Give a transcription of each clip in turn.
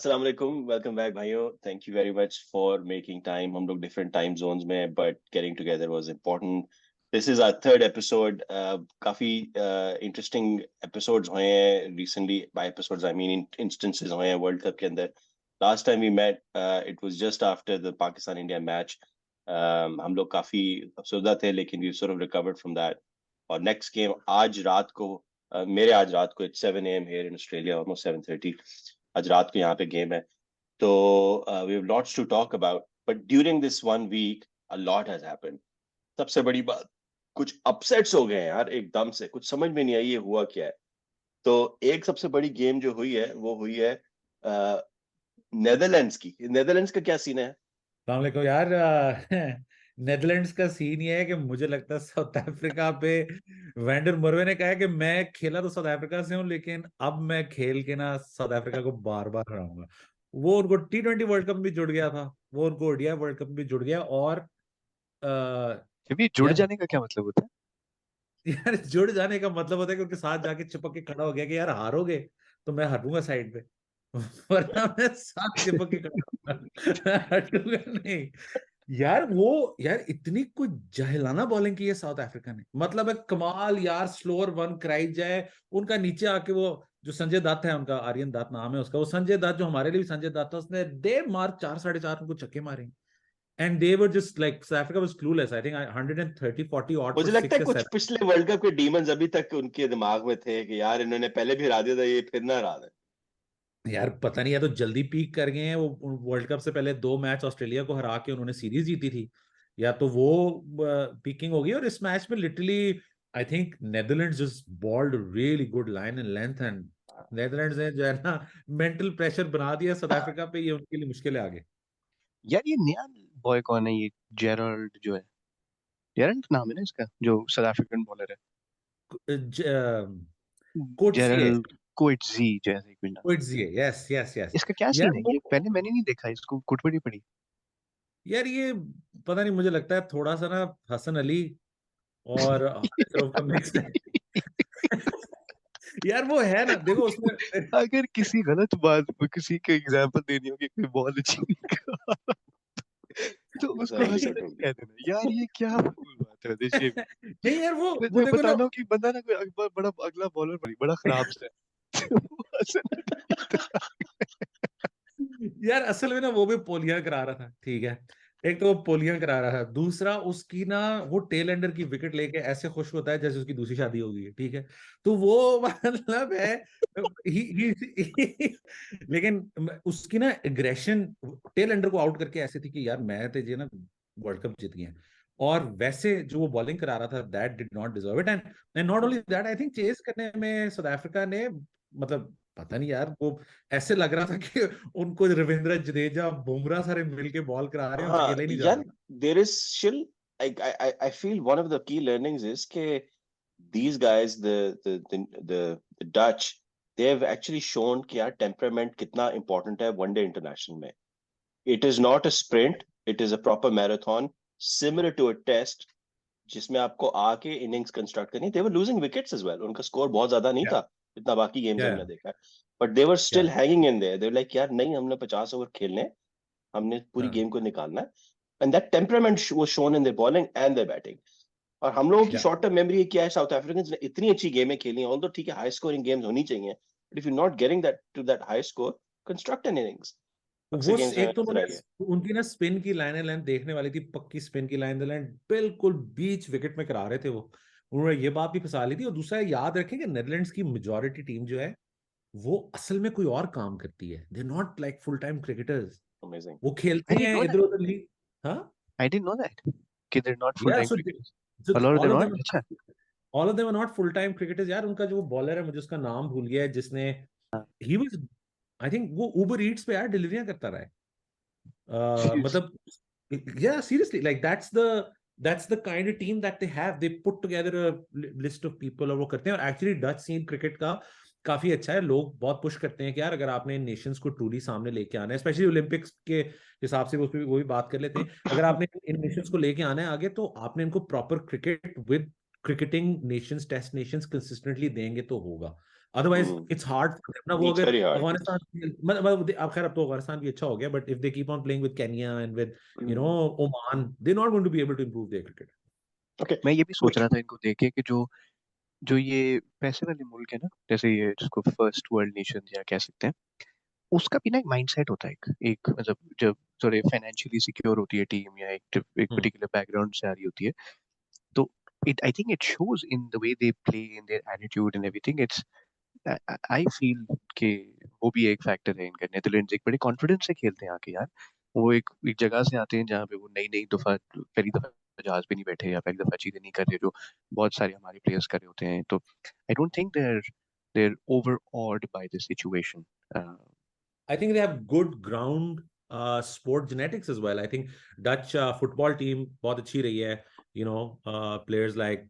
अस्सलाम वालेकुम, welcome back भाइयों। Thank you very much for making time. हम लोग डिफरेंट टाइम जोन्स में, but getting together was important. This is our third episode. काफी interesting episodes हुए हैं recently. By episodes I mean instances हुए हैं वर्ल्ड कप के अंदर। Last time we met it was just after the Pakistan India match. हम लोग काफी अफसरदा थे, लेकिन we sort of recovered from that. और नेक्स्ट गेम आज रात को, मेरे आज रात को, it's 7 AM here in Australia, almost 7:30। आज रात को यहाँ पे गेम है। तो we have lots to talk about, but during this one week a lot has happened. सबसे बड़ी बात, कुछ अपसेट्स हो गए हैं यार, एकदम से कुछ समझ में नहीं आई ये हुआ क्या है। तो एक सबसे बड़ी गेम जो हुई है वो हुई है नेदरलैंड्स की। नेदरलैंड्स का क्या सीन है? वालेकुम यार। नेदरलैंड्स का सीन ये है कि मुझे लगता है साउथ अफ्रीका पे वैंडर मरवे ने कहा है कि मैं खेला तो साउथ अफ्रीका से हूं, लेकिन अब मैं खेल के ना साउथ अफ्रीका को बार बार हराऊंगा। वो उनको T20 वर्ल्ड कप में भी जुड़ गया था, वो उनको ओडीआई वर्ल्ड कप में भी जुड़ गया। और आ, कभी जुड़ यार जाने का क्या मतलब होता है? यार जुड़ जाने का मतलब होता है कि उनके साथ जाके चिपक के खड़ा हो गया कि यार हारोगे तो मैं हटूंगा साइड पे, वरना मैं साथ चिपक के खड़ा होऊंगा। हटूंगा नहीं। यार इतनी कोई जहलाना बॉलिंग की है साउथ अफ्रीका ने, मतलब है कमाल यार। स्लोअर वन कराई जाए उनका, नीचे आके वो जो संजय दत्त है, उनका आर्यन दत्त नाम है उसका, वो संजय दत्त जो हमारे लिए भी संजय दत्त है, उसने दे मार 4 साढ़े 4 उनको छक्के मारे। And they were just like South Africa was clueless. I think 130-40 out for मुझे लगता है 6 या कुछ 7। पिछले वर्ल्ड कप के डीमंस अभी तक उनके दिमाग में थे कि यार इन्होंने पहले भी हरा दिया था, ये फिर ना हरा दे। यार पता नहीं, या तो जल्दी पीक कर गए हैं वो, वर्ल्ड कप से पहले 2 मैच ऑस्ट्रेलिया को हरा के उन्होंने सीरीज जीती थी, या तो वो पीकिंग हो गई। और इस मैच में literally I think Netherlands just bowled really good line and length, and Netherlands ने जो है ना मेंटल प्रेशर बना दिया साउथ अफ्रीका पे, ये उनके लिए मुश्किलें आ गई। यार ये नया बॉय कौन है, ये जेराल्ड जो है? जेराल्ड नाम है ना इसका, जो साउथ अफ्रीकन बॉलर है। कोटसी है। जेराल्ड कोएट्जी जैसे एक मिनट। कोटसी है, यस यस यस। इसका क्या यार सीन है? वो, ये पहले मैंने नहीं देखा इसको, कुटपड़ी पड़ी। यार ये पता नहीं, मुझे लगता है थोड़ा सा ना हसन अली और हारिस का मिक्स है। यार वो है ना, देखो उसमें। अगर किसी गलत बात पे किसी के एग्जांपल देनी होगी, कोई बॉल अच्छी नहीं कर, तो उसको exactly Hasan exactly, Ali totally। कह देना। यार ये क्या फूल बात है देश में। नहीं यार, मैं वो तुम्हें देखो ना। बताना हूँ कि बंदा ना कोई बड़ा अगला बॉलर बड़ा खराब सा है। वो हसन अली यार असल में ना वो भी पोलियां करा रहा था, ठीक है। एक तो वो पोलियां करा रहा था, दूसरा उसकी ना वो टेल एंडर की विकेट लेके ऐसे खुश होता है जैसे उसकी दूसरी शादी हो गई है, ठीक है। तो वो मतलब है लेकिन उसकी ना एग्रेशन टेल एंडर को आउट करके ऐसे थी कि यार मैं तेजे ना वर्ल्ड कप जीत गए। और वैसे जो वो बॉलिंग करा रहा था, that did not deserve it. And not only that, I think chase करने में साउथ अफ्रीका ने, मतलब पता नहीं यार, वो ऐसे लग रहा था कि उनको रविंद्र जडेजा बुमराह सारे मिलके बॉल करा रहे हैं, उनसे हाँ खेला ही नहीं जा यार, रहा। There is still, I feel one of the key learnings is के these guys, the Dutch, they have actually shown कि यार temperament कितना important है वनडे इंटरनेशनल में। It is not a sprint, it is a proper marathon, similar to a test, जिसमें आपको आके innings construct करनी। They were losing wickets as well, उनका स्कोर बहुत ज्यादा नहीं क्या था जितना बाकी गेम्स क्या हमने देखा है। बट दे वर क्या still hanging in their, they were like यार नहीं, हमने 50 ओवर खेलने हैं, हमने पूरी हाँ गेम को निकालना है। And that temperament was shown in their bowling and there batting. और हम लोगों की क्या शॉर्ट टर्म मेमोरी क्या है, साउथ अफ्रीकन ने इतनी अच्छी गेमें खेली हैं, ऑल्दो ठीक है हाई स्कोरिंग गेम्स होनी चाहिए, but if you not getting that to that high score, construct an innings. अक्सर वो गेम्स में एक तो नजर आई है। उन्होंने उनकी ना स्पिन की लाइन लेंथ देखने वाली थी, पक्की स्पिन की लाइन लेंथ बिल्कुल बीच विकेट में करा रहे थे वो। उन्होंने ये बात भी फंसा ली थी। और दूसरा याद रखें कि नेदरलैंड्स की मेजोरिटी टीम जो है वो असल में कोई और काम करती है, they not like full time cricketers. Amazing. वो I खेलते didn't हैं know इधर that. उधर लीग। हाँ। I didn't know that. कि they're not full Yeah, time so cricketers. so A lot of all them of are. them अच्छा. all of them are not full time cricketers यार। उनका जो bowler है, मुझे उसका नाम भूल गया है, जिसने ही वाज, आई थिंक वो उबर ईट्स पे यार डिलीवरियां करता रहा है। Seriously. मतलब yeah, seriously, like that's the kind of team that they have. They put together a list of people और वो करते हैं। और एक्चुअली डच सीन क्रिकेट का काफी अच्छा है, लोग बहुत पुश करते हैं कि यार अगर आपने नेशंस को ट्रूली सामने लेके आना है, स्पेशली ओलंपिक्स के हिसाब से, वो भी बात कर लेते हैं। अगर आपने इन नेशंस को लेके आना है आगे, तो आपने इनको proper cricket with cricketing nations, test nations consistently देंगे तो होगा। Otherwise, Hmm. it's hard for them. ना वो It's अगर very hard. अफगानिस्तान मतलब अब खैर अब तो अफगानिस्तान भी अच्छा हो गया, but if they keep on playing with Kenya and with Oman, they're not going to be able to improve their cricket. Okay. मैं ये भी सोच रहा था इनको देखे कि जो जो ये पैसे वाले मुल्क है ना, जैसे ये जिसको फर्स्ट वर्ल्ड नेशन या कह सकते हैं, उसका भी ना एक माइंडसेट होता है, एक मतलब जब थोड़े फाइनेंशियली सिक्योर होती है टीम या एक पर्टिकुलर बैकग्राउंड से आ रही होती है, तो I think it shows in the way they play, in their attitude and everything. I feel कि वो भी एक फैक्टर है इनका। नेदरलैंड्स एक बड़े कॉन्फिडेंस से खेलते हैं आके यार। वो एक जगह से आते हैं जहाँ पे वो नई दफा पहली दफा जहाज पे नहीं बैठे या पहली दफा चीजें नहीं कर रहे जो बहुत सारे हमारे प्लेयर्स कर रहे होते हैं। तो I don't think they're overawed by the situation. I think they have good ground sport genetics as well. I think Dutch football team बहुत अच्छी रही है. You know, players like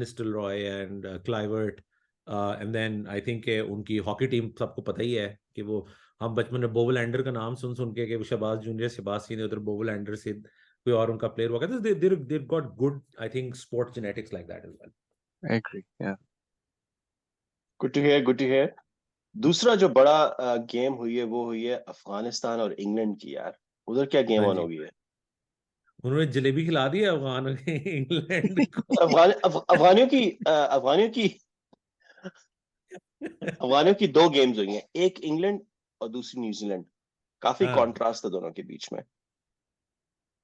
Nistelrooy and Kluivert. And then I think उनकी hockey team सबको पता ही है कि वो हम बचपन में बोवलैंडर का नाम सुन के कि शहबाज जूनियर शहबाज ने उधर बोवलैंडर से कोई और उनका प्लेयर हुआ था. They've got good, I think, sport genetics like that as well. I agree. Yeah. Good to hear. Good to hear. दूसरा जो बड़ा गेम हुई है वो हुई है अफगानिस्तान और इंग्लैंड की यार. उधर क्या गेम हाँ ऑन जी, हो गई है? उन्होंने जलेबी खिला दी है अफगान इंग्लैंड को. अफगानियों की अफगानियों की अफगानियों की दो गेम्स हुई हैं, एक इंग्लैंड और दूसरी न्यूजीलैंड. काफी हाँ कॉन्ट्रास्ट था दोनों के बीच में.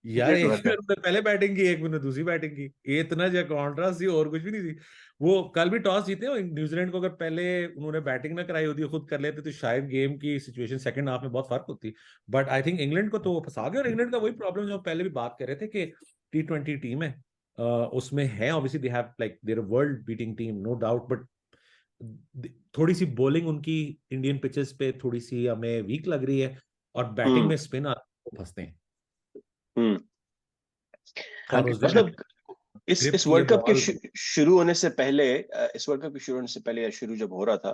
यार, एक मतलब में उन्होंने पहले बैटिंग की, एक में उन्होंने दूसरी बैटिंग की. ये इतना जो कॉन्ट्रास्ट थी और कुछ भी नहीं थी. वो कल भी टॉस जीते और न्यूजीलैंड को अगर पहले उन्होंने बैटिंग ना कराई होती, खुद कर लेते, तो शायद गेम की सिचुएशन सेकंड हाफ में बहुत फर्क होती. बट आई थिंक इंग्लैंड को तो वो फंसा गया. और इंग्लैंड का वही प्रॉब्लम जो हम पहले भी बात कर रहे थे कि T20 टीम है, उसमें है obviously they have like their world beating team, no doubt. But थोड़ी सी बॉलिंग उनकी इंडियन पिचेस पे थोड़ी सी हमें वीक लग रही है, और बैटिंग में स्पिन फंसते हैं. हम्म. और उस दिन मतलब इस ग्रिप इस की है वर्ल्ड कप के बॉल. शुरू होने से पहले, इस वर्ल्ड कप के शुरू होने से पहले या शुरू जब हो रहा था,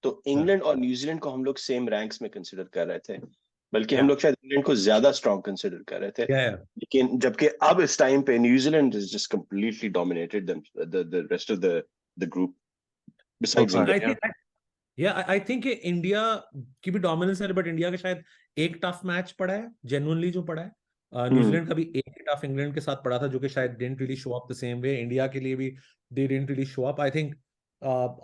तो हाँ, इंग्लैंड और न्यूजीलैंड को हम लोग सेम रैंक्स में कंसिडर कर रहे थे. बल्कि हम या लोग शायद इंग्लैंड को ज्यादा स्ट्रॉन्ग कंसिडर कर रहे थे. या लेकिन जबकि अब इस टाइम पे New Zealand is just completely dominated the rest of the group so besides far, I India. yeah. Think I think India की भी डोमिनेंस है, बट इंडिया का शायद एक टफ मैच पड़ा है जेन्युइनली जो पड़ा है. हम्म. न्यूजीलैंड का भी एक टफ इंग्लैंड के साथ पड़ा था, जो कि शायद didn't really show up the same way. India के लिए भी they didn't really show up. I think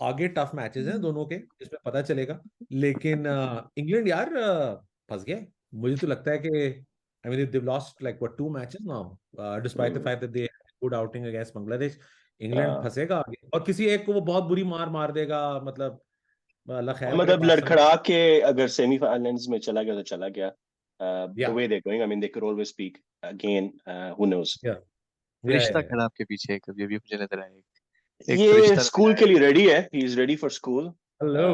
आगे टफ मैचेस हैं दोनों के, जिसमें पता चलेगा. लेकिन इंग्लैंड यार फंस गया. मुझे तो लगता है कि I mean they lost like what 2 matches now, despite the fact that they good outing against Bangladesh. England फंसेगा आगे, और किसी एक को वो बहुत बुरी मार देगा. मतलब अल्लाह खैर करे मतलब पाकिस्तान. लड़खड़ा के अगर सेमीफाइनल्स में चला गया तो चला गया. The yeah way they going, I mean they could always speak again. Who knows. या रिश्ता या खराब के पीछे एक अभी मुझे नजर आया एक तो ये रिश्ता नजर स्कूल आया के लिए रेडी है. He is ready for school. Hello.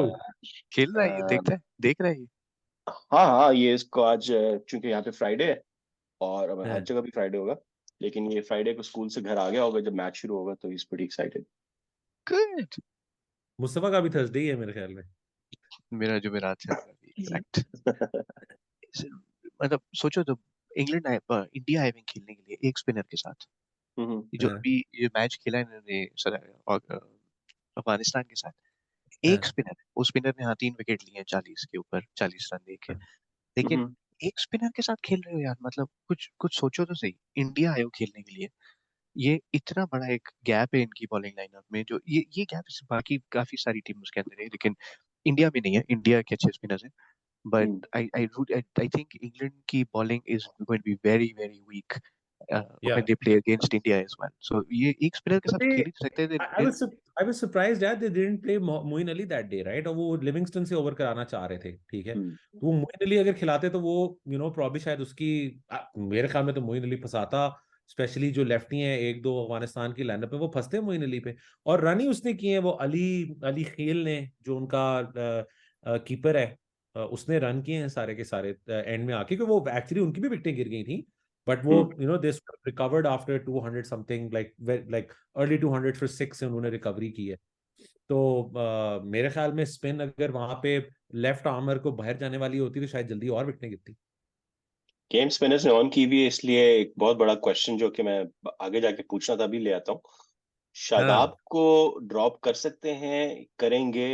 खेल रहा है ये, देखता है, देख रहा है ये। हाँ हाँ, ये इसको आज चूंकि यहाँ पे फ्राइडे है, और अब हर हाँ, जगह भी फ्राइडे होगा, लेकिन ये फ्राइडे को स्कूल से घर आ गया होगा जब मैच शुरू होगा, तो is pretty excited. Good. Mustafa का भी थर्सडे ही है मेरे ख्याल में. मेरा जुमेरात से इनफैक्ट मतलब सोचो तो इंग्लैंड आए इंडिया आए हुए खेलने के लिए एक स्पिनर के साथ। ये जो हाँ, अभी ये मैच खेला है इन्होंने अफगानिस्तान के साथ, एक हाँ, स्पिनर, उस स्पिनर ने 3 विकेट लिए हैं 40 के ऊपर, 40 रन देके। लेकिन एक स्पिनर के साथ खेल रहे हो यार, मतलब कुछ कुछ सोचो तो सही। इंडिया आए हो खेलने के लिए, ये इतना बड़ा एक गैप है इनकी बॉलिंग लाइनअप में, जो ये गैप बाकी काफी सारी टीम्स के अंदर है, लेकिन इंडिया में नहीं है। इंडिया के अच्छे स्पिनर्स हैं, बट I think England की bowling is going to be very very weak या when they play against India as well. So ये एक स्पिनर के साथ they, खेल ही नहीं सकते थे। I was surprised that they didn't play Moin Ali that day, right? और वो लिविंगस्टन से ओवर कराना चाह रहे थे, ठीक है. तो वो मोइन अली अगर खिलाते तो वो प्रॉब्ली शायद उसकी मेरे ख्याल में तो मोइन अली फंसाता. स्पेशली जो लेफ्टी हैं एक दो अफगानिस्तान की लाइनअप में, वो फंसते हैं मोइन अली पे. और रन ही उसने किए हैं, वो अली अली खेल ने, जो उनका कीपर है, उसने रन किए हैं सारे के सारे एंड में आके, क्योंकि वो एक्चुअली उनकी भी विकेटें गिर गई थी. बट वो they recovered after 200 something, like early 200 फिर 6 से उन्होंने रिकवरी की है. तो मेरे ख्याल में स्पिन अगर वहां पे लेफ्ट आर्मर को बाहर जाने वाली होती तो शायद जल्दी और विकेटें गिरती. गेम स्पिनर्स ने ऑन की भी है, इसलिए एक बहुत बड़ा क्वेश्चन जो कि मैं आगे जाके पूछना था, अभी ले आता हूँ. हाँ, शादाब को ड्रॉप कर सकते हैं, करेंगे,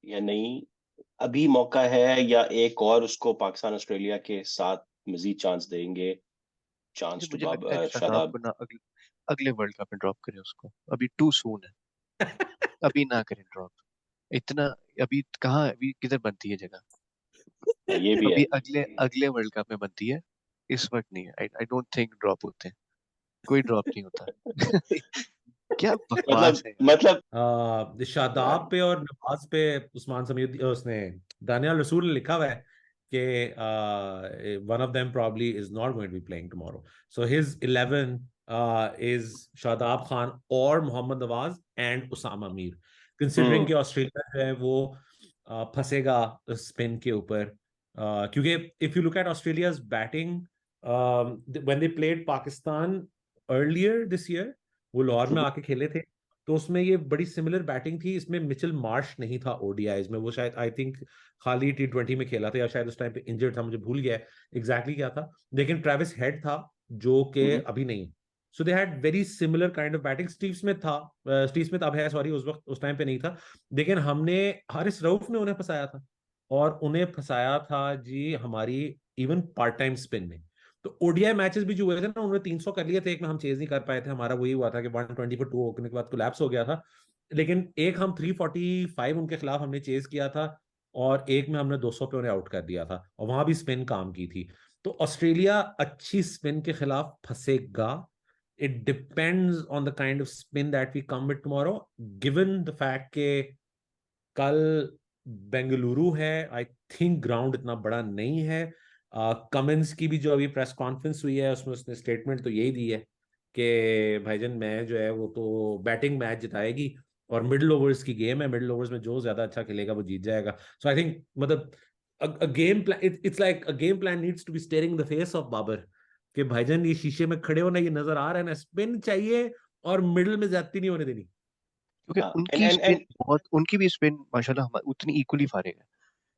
या नहीं? अभी मौका है, या एक और उसको पाकिस्तान ऑस्ट्रेलिया के साथ मजीद चांस देंगे? चांस टू मुझे लगता है शादाब शादाब। को ना अगले वर्ल्ड कप में ड्रॉप करें उसको, अभी टू सून है, अभी ना करें ड्रॉप इतना। अभी कहाँ, अभी किधर बनती है जगह? हाँ, ये भी है। अभी अगले अगले वर्ल्ड कप में बनती है, इस वक्त नहीं है। आई डोंट थिंक ड्रॉप होते हैं, कोई ड्रॉप नहीं होता। क्या बकवास मतलब है यार। मतलब शादाब पे और नवाज पे उस्मान समीर उसने दानियाल रसूल ने लिखा हुआ है कि one of them probably is not going to be playing tomorrow, so his 11 is Shadab Khan और Mohammad Nawaz and Usama Mir, considering hmm कि ऑस्ट्रेलिया जो है वो फंसेगा स्पिन के ऊपर। क्योंकि if you look at Australia's batting when they played Pakistan earlier this year, वो लाहौर में आके खेले थे, तो उसमें ये बड़ी सिमिलर बैटिंग थी। इसमें मिचेल मार्श नहीं था ओडीआईज में, वो शायद आई थिंक खाली T20 में खेला था, या शायद उस टाइम पे इंजर्ड था, मुझे भूल गया है एग्जैक्टली क्या था। लेकिन ट्रेविस हेड था जो कि हम्म अभी नहीं। So they had very similar kind of batting. Steve Smith था, स्टीव स्मिथ अब है, सॉरी, उस वक्त उस टाइम पे नहीं था। लेकिन हमने, हारिस रऊफ ने उन्हें फंसाया था, और उन्हें फंसाया था जी हमारी इवन पार्ट टाइम स्पिन ने। तो ओडीआई मैचेस भी जो हुए थे ना, उन्होंने 300 कर लिए थे, एक में हम चेज नहीं कर पाए थे, हमारा वही हुआ था कि 120 पर 2 होने के बाद कोलैप्स हो गया था। लेकिन एक हम 345 उनके खिलाफ हमने चेज किया था, और एक में हमने 200 पे उन्हें आउट कर दिया था, और वहां भी स्पिन काम की थी। तो ऑस्ट्रेलिया अच्छी स्पिन के खिलाफ फंसेगा। It depends on the kind of spin that we come with tomorrow, given the fact के कल बेंगलुरु है, आई थिंक ग्राउंड इतना बड़ा नहीं है। कमिंस की भी जो अभी प्रेस कॉन्फ्रेंस हुई है, उसमें उसने स्टेटमेंट तो यही दी है कि भाईजान मैं जो है वो तो बैटिंग मैच जिताएगी, और मिडिल ओवर्स की गेम है, मिडिल ओवर्स में जो ज्यादा अच्छा खेलेगा वो जीत जाएगा। सो आई थिंक मतलब game plan, it's like a game plan needs to be staring the face of Babar, कि भाईजान ये शीशे में खड़े हो ना, ये नजर आ रहा है ना, स्पिन चाहिए और मिडिल में ज्यादती नहीं होने देनी। क्योंकि हाँ एंड उनकी एंड स्पिन एंड बहुत, उनकी भी स्पिन माशाल्लाह उतनी इक्वली फारिग है।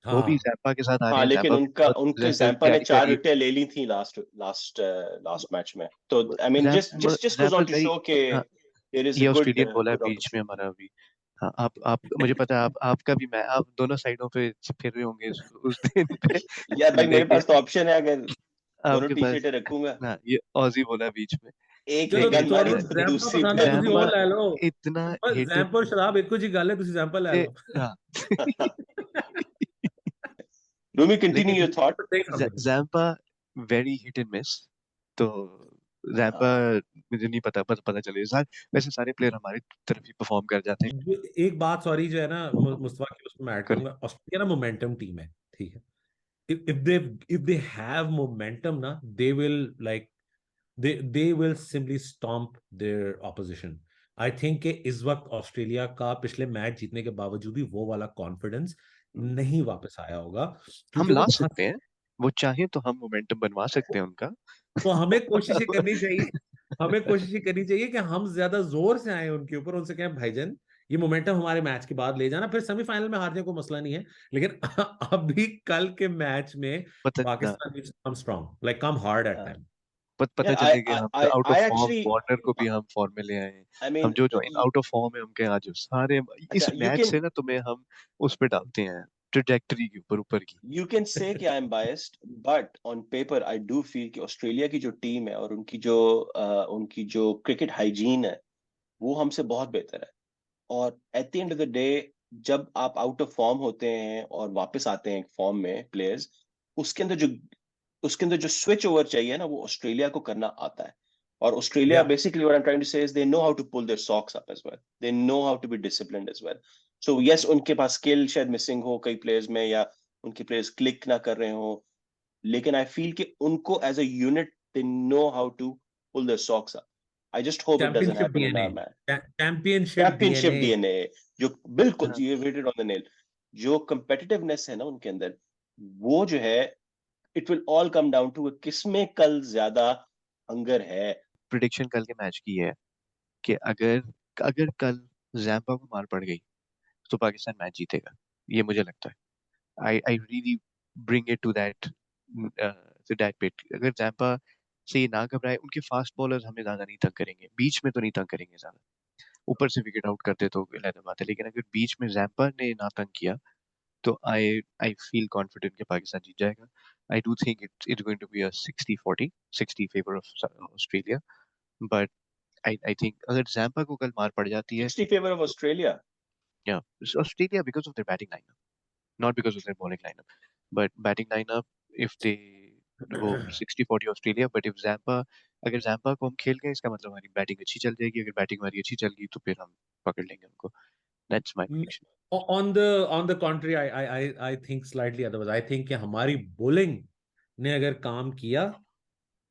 वो भी हाँ, जैपा के साथ आ रहे हाँ, हैं, लेकिन जैपा भी उनका बहुत उनके जैसे जैम्पा ने प्यारी 4 प्यारी। विकेटें ले ली थी लास्ट लास्ट लास्ट मैच में, तो I mean just Zampa just just goes Zampa on to very, show के हाँ, देयर इज अ ये गुड ऑस्ट्रेलियन बोला है गुड बीच में अपॉर्चुनिटी। हमारा अभी। हाँ, आप मुझे पता है, आपका भी, मैं, आप दोनों साइडों पे फिर रहे होंगे उस दिन पे। यार भाई, मेरे पास तो लेकिन ऑप्शन है, अगर दोनों आपके टी पास, शर्टें रखूंगा, हाँ, ये ऑजी बोला बीच में। एक ने चलो गन लेकिन मारी, ਤੁਹਾਨੂੰ ਐਗਜ਼ਾਮਪਲ दूसरी ਪਸੰਦ ਹੈ, पे ਤੁਸੀਂ ਉਹ जैम्पा ਲੈ ਲਓ। इतना ਬਸ हिट ਜ਼ੈਂਪ ਔਰ ਸ਼ਰਾਬ ਇੱਕੋ ਜਿਹੀ ਗੱਲ ਹੈ, ਤੁਸੀਂ ਐਗਜ਼ਾਮपल ਲੈ ए, ਲਓ। हाँ। रूमी, कंटिन्यू लेकिन your thought. Take something. Zampa very hit and miss. तो जैम्पा हाँ मुझे नहीं पता, पता चले सर, वैसे सारे प्लेयर हमारी तरफ ही परफॉर्म कर जाते हैं। एक बात सॉरी जो है ना मुस्तफा की, उसमें ऐड करे, करूंगा, ऑस्ट्रेलिया ना मोमेंटम टीम है, ठीक है। if they have momentum ना, they will like they will simply stomp their opposition. I think कि इस वक्त ऑस्ट्रेलिया का पिछले मैच जीतने के बावजूद भी वो वाला कॉन्फिडेंस नहीं वापस आया होगा, हम क्योंकि ला वो सकते हैं, वो चाहे तो हम मोमेंटम बनवा सकते हैं उनका। तो हमें कोशिशें करनी चाहिए, हमें कोशिशें करनी चाहिए कि हम ज्यादा जोर से आए उनके ऊपर, उनसे कहें भाईजान ये मोमेंटम हमारे मैच के बाद ले जाना, फिर सेमीफाइनल में हारने को मसला नहीं है, लेकिन अभी कल के मैच में पता ना, Pakistan needs to come strong, like come hard at time. पता यार चले कि हम out of I form actually Warner को भी हम फॉर्म में ले आए हैं। आई हम मीन जो जो आउट ऑफ फॉर्म है उनके आज सारे इस अच्छा, मैच से ना तुम्हें हम उस पे डालते हैं, ट्रेजेक्टरी के ऊपर ऊपर की। यू कैन से कि I am biased, but on paper I do feel कि ऑस्ट्रेलिया की जो टीम है और उनकी जो क्रिकेट हाइजीन है, वो हमसे बहुत बेहतर है। और at the end of the day, जब आप आउट ऑफ फॉर्म होते हैं और वापस आते हैं फॉर्म में प्लेयर्स, उसके अंदर जो उसके अंदर जो स्विच ओवर चाहिए ना, वो ऑस्ट्रेलिया को करना आता है। और Australia, Yeah. Basically what I am trying to say is they know how to pull their socks up as well, they know how to be disciplined as well. So yes, उनके पास skill शायद missing हो कई players में, या उनके players click ना कर रहे हो, लेकिन आई फील कि उनको as a unit they know how to pull their socks up. I just hope it doesn't championship happen in DNA, our match. Championship championship DNA. DNA, जो बिल्कुल हाँ, जी, hit it on the nail, जो competitiveness है ना उनके अंदर, वो जो है, it will all come down to किसमें कल ज्यादा हंगर है। प्रिडिक्शन कल के मैच की है कि अगर अगर कल जैम्पा को मार पड़ गई तो पाकिस्तान मैच जीतेगा, ये मुझे लगता है। I really bring it to that pit. अगर जैम्पा से ये ना घबराए, उनके फास्ट बॉलर्स हमें ज्यादा नहीं तंग करेंगे, बीच में तो नहीं तंग करेंगे ज्यादा, ऊपर से विकेट आउट करते तो अलग बात है, लेकिन अगर बीच में जैम्पा ने ना तंग किया तो I feel confident कि पाकिस्तान जीत जाएगा. I do think it's going to be a 60-40, 60 favor of Australia. But I think अगर Zampa को कल मार पड़ जाती है, 60 favor of Australia. yeah, so Australia because of their batting lineup, not because of their bowling lineup. But batting lineup, if they वो 60-40 Australia, but if Zampa, अगर Zampa को हम खेल गए, इसका मतलब हमारी बैटिंग अच्छी चल जाएगी. अगर बैटिंग हमारी अच्छी चल गई तो फिर हम पकड़ लेंगे उनको. That's my prediction. On the contrary, I think slightly otherwise. I think कि हमारी bowling ने अगर काम किया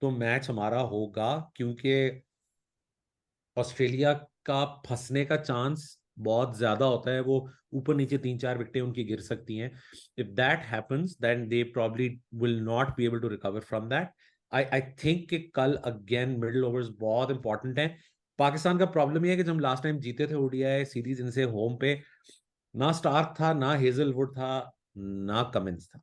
तो मैच हमारा होगा, क्योंकि ऑस्ट्रेलिया का फंसने का चांस बहुत ज्यादा होता है. वो ऊपर नीचे 3-4 विकेटें उनकी गिर सकती हैं. If that happens then they probably will not be able to recover from that. I think कि कल अगेन मिडिल ओवर्स बहुत इंपॉर्टेंट हैं. पाकिस्तान का प्रॉब्लम ये है कि जब लास्ट टाइम जीते थे ओडीआई सीरीज इनसे होम पे, ना स्टार्क था, ना हेजलवुड था, ना कमिंस था.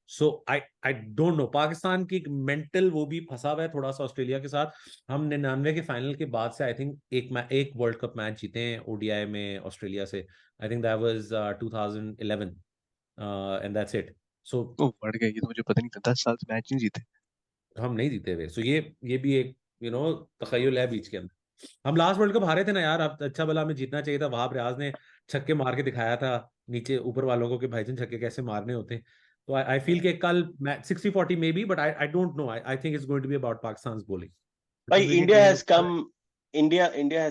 सो आई डोंट नो. पाकिस्तान की मेंटल वो भी फंसा हुआ है थोड़ा सा ऑस्ट्रेलिया के साथ. हम 99 के फाइनल के बाद से आई थिंक एक वर्ल्ड कप मैच जीते हैं ओडीआई में ऑस्ट्रेलिया से. I think that was 2011 and that's it. So oh बढ़ गए, ये तो मुझे पता नहीं था. 10 साल से मैच नहीं जीते. हम नहीं जीते हुए. सो ये भी एक तखय्युल है बीच के अंदर. हम लास्ट वर्ल्ड कप हारे थे ना यार. अब अच्छा भला हमें जीतना चाहिए था. वहाब रियाज ने छक्के मार के दिखाया था नीचे ऊपर वालों को कि भाईजान छक्के कैसे मारने होते हैं. तो आई फील कि कल 60-40 may be, but I don't know. I think it's going to be about Pakistan bowling. भाई India has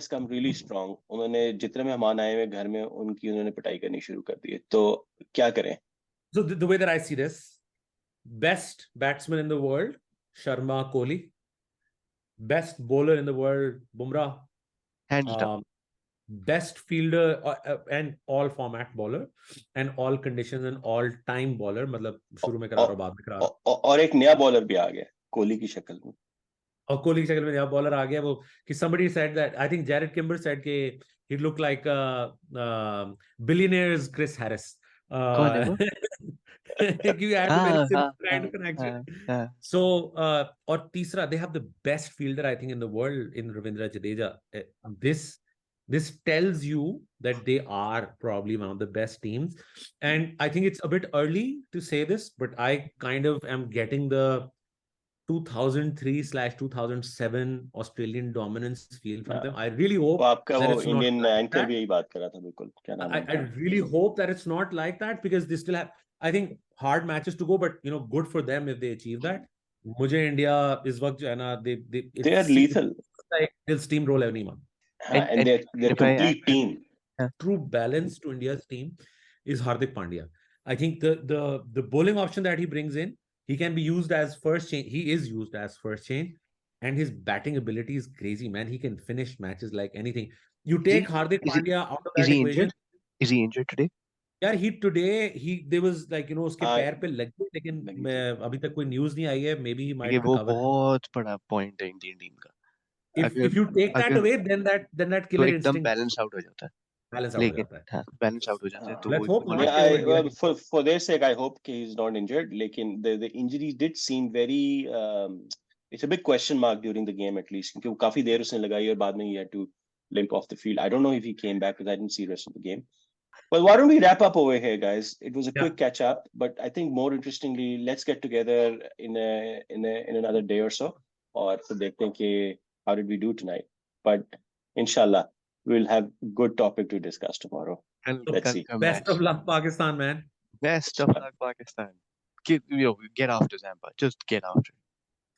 come really strong. उन्होंने जितने मेहमान आए हुए घर में उनकी उन्होंने पिटाई करनी शुरू कर दी है. तो क्या करें? So the way that I see this, best batsman in the world, Sharma, Kohli. Best bowler in the world, Bumrah. Hands down. Best fielder and all format bowler and all conditions and all time bowler. मतलब शुरू में करा रहा हूँ, बाद में करा रहा हूँ. और एक नया बॉलर भी आ गया कोहली की शक्ल में. और कोहली की शक्ल में नया बॉलर आ गया. वो कि somebody said that, I think Jared Kimber said कि he looked like billionaire's Chris Harris. कौन है वो? You had a very similar kind of हाँ. connection. So और तीसरा, they have the best fielder I think in the world in Ravindra Jadeja. This tells you that they are probably one of the best teams. And I think it's a bit early to say this, but I kind of am getting the 2003/2007 Australian dominance feel from them. I really hope आपका that वो it's not Indian like anchor that. भी यही बात कर रहा था. बिल्कुल. क्या नाम है? I really hope that it's not like that, because they still have, I think, hard matches to go, but good for them if they achieve that. मुझे इंडिया इस वक्त जो है ना, they are lethal. They'll steamroll anyone. And they're complete team. True balance to India's team is Hardik Pandya. I think the bowling option that he brings in, he can be used as first change. He is used as first change, and his batting ability is crazy, man. He can finish matches like anything. You take Hardik Pandya out of that equation. Is he injured today? यार there was like उसके पैर पे लग गई, लेकिन अभी तक कोई न्यूज़ नहीं आई है. Maybe he might ये वो recover. बहुत बड़ा पॉइंट है इंडियन टीम का. If you take that away, then that killer तो एकदम instinct बैलेंस आउट हो जाता है. balance out हो जाता है. हाँ, बैलेंस आउट हो जाता है. तो Let's hope not. For their sake, I hope he's not injured. लेकिन the injuries did seem very it's a big question mark during the game, at least, क्योंकि वो काफी देर उसने लगाई और बाद में he had to limp off the field. I don't know if he came back because I didn't see the rest of the game. Well, why don't we wrap up over here, guys? It was a quick catch up, but I think more interestingly, let's get together in another day or so, और फिर देखते हैं कि how did we do tonight. But inshallah, we'll have good topic to discuss tomorrow. Let's see. Best of luck, Pakistan, man. Best of luck, Pakistan. Get after Zampa. Just get after.